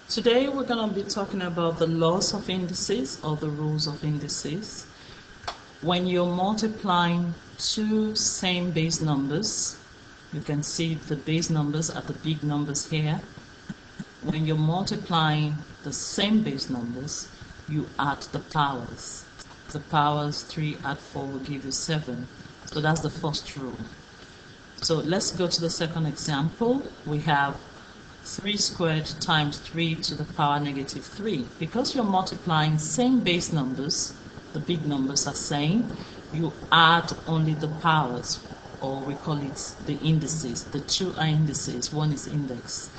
Today we're going to be talking about the laws of indices or the rules of indices. When you're multiplying two same base numbers, you can see the base numbers are the big numbers here. When you're multiplying the same base numbers, you add the powers. The powers 3 add 4 will give you 7. So that's the first rule. So let's go to the second example. We have 3 squared times 3 to the power negative 3. Because you're multiplying same base numbers, the big numbers are same, you add only the powers, or we call it the indices. The two are indices, one is index.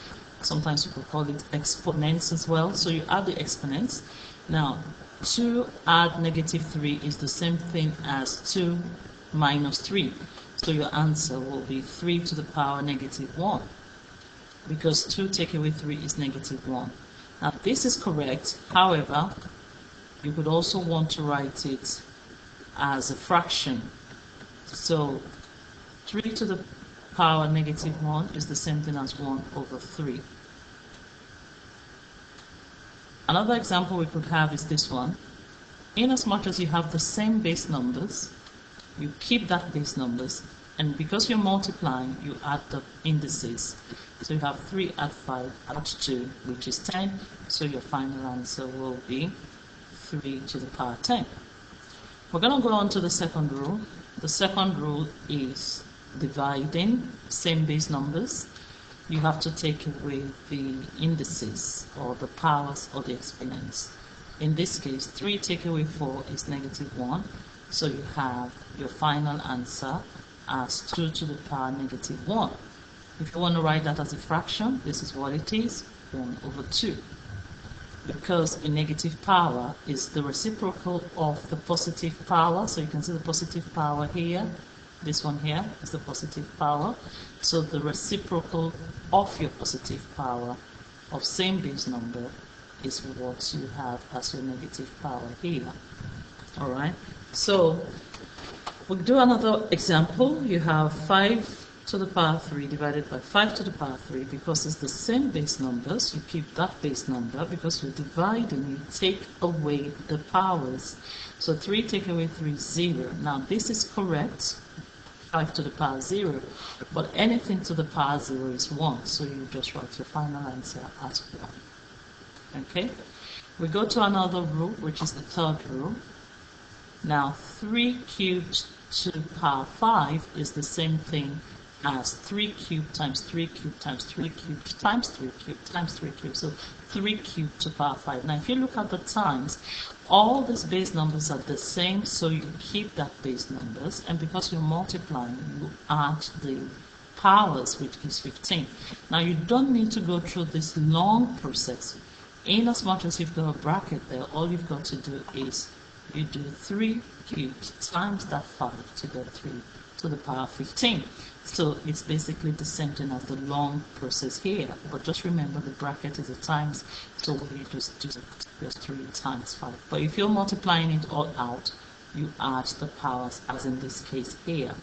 Sometimes you could call it exponents as well. So you add the exponents. Now, 2 add negative 3 is the same thing as 2 minus 3. So your answer will be 3 to the power negative 1. Because 2 take away 3 is negative 1. Now this is correct. However, you could also want to write it as a fraction. So 3 to the power negative 1 is the same thing as 1 over 3. Another example we could have is this one. In as much as you have the same base numbers, you keep that base numbers, and because you're multiplying, you add the indices. So you have 3 add 5 add 2, which is 10. So your final answer will be 3 to the power 10. We're going to go on to the second rule. The second rule is dividing same base numbers. You have to take away the indices, or the powers, or the exponents. In this case, 3 take away 4 is negative 1. So you have your final answer as 2 to the power negative 1. If you want to write that as a fraction, this is what it is, 1 over 2. Because a negative power is the reciprocal of the positive power. So you can see the positive power here. This one here is the positive power. So the reciprocal of your positive power of same base number is what you have as your negative power here. Alright, so we'll do another example. You have 5 to the power 3 divided by 5 to the power 3. Because it's the same base numbers, you keep that base number. Because you're dividing, you take away the powers. So 3 take away 3 is 0. Now this is correct, 5 to the power 0, but anything to the power 0 is 1. So you just write your final answer as 1. Okay, we go to another rule, which is the third rule. Now 3 cubed to the power 5 is the same thing as 3 cubed times 3 cubed times 3 cubed times 3 cubed times 3 cubed. So 3 cubed to the power 5. Now if you look at the times, all these base numbers are the same, so you keep that base numbers, and because you're multiplying, you add the powers, which gives 15. Now you don't need to go through this long process. In as much as you've got a bracket there, all you've got to do is you do 3 cubed times that 5 to get 3 to the power 15. So it's basically the same thing as the long process here. But just remember the bracket is a times, so you just do just 3 times 5. But if you're multiplying it all out, you add the powers, as in this case here.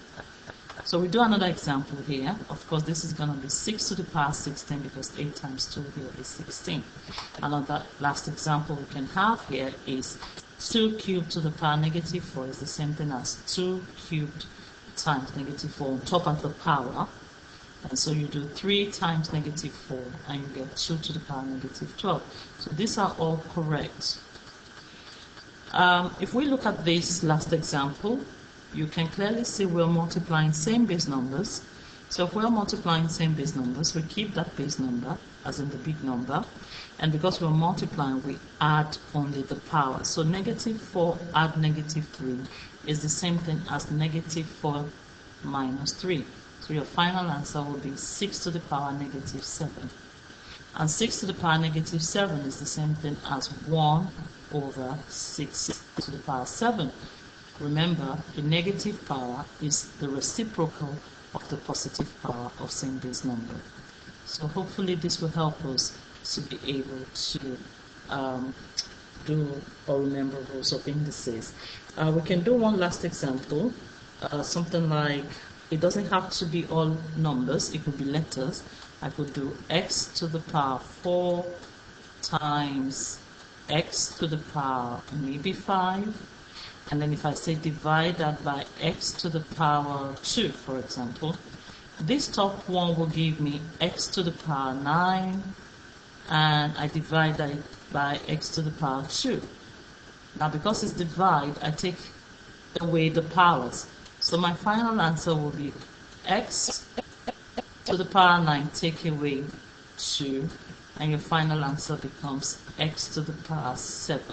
So we do another example here. Of course, this is going to be 6 to the power 16 because 8 times 2 here is 16. Another last example we can have here is 2 cubed to the power negative 4 is the same thing as 2 cubed times negative 4 on top of the power. And so you do 3 times negative 4 and you get 2 to the power negative 12. So these are all correct. If we look at this last example, you can clearly see we're multiplying same base numbers. So if we're multiplying same base numbers, we keep that base number, as in the big number. And because we're multiplying, we add only the power. So negative 4 add negative 3 is the same thing as negative 4 minus 3. So your final answer will be 6 to the power negative 7. And 6 to the power negative 7 is the same thing as 1 over 6 to the power 7. Remember, the negative power is the reciprocal of the positive power of same base number. So hopefully this will help us to be able to do or remember rules of indices. We can do one last example, something like, it doesn't have to be all numbers, it could be letters. I could do x to the power 4 times x to the power maybe 5, and then if I say divide that by x to the power 2, for example, this top one will give me x to the power 9, and I divide that by x to the power 2. Now because it's divide, I take away the powers. So my final answer will be x to the power 9 take away 2, and your final answer becomes x to the power 7.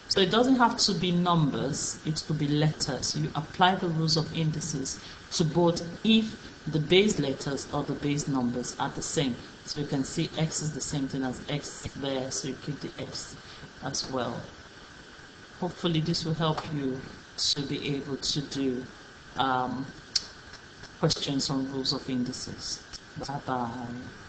So it doesn't have to be numbers, it could be letters. You apply the rules of indices to both if the base letters or the base numbers are the same. So you can see x is the same thing as x there, so you keep the x as well. Hopefully this will help you to be able to do questions on rules of indices. Bye bye.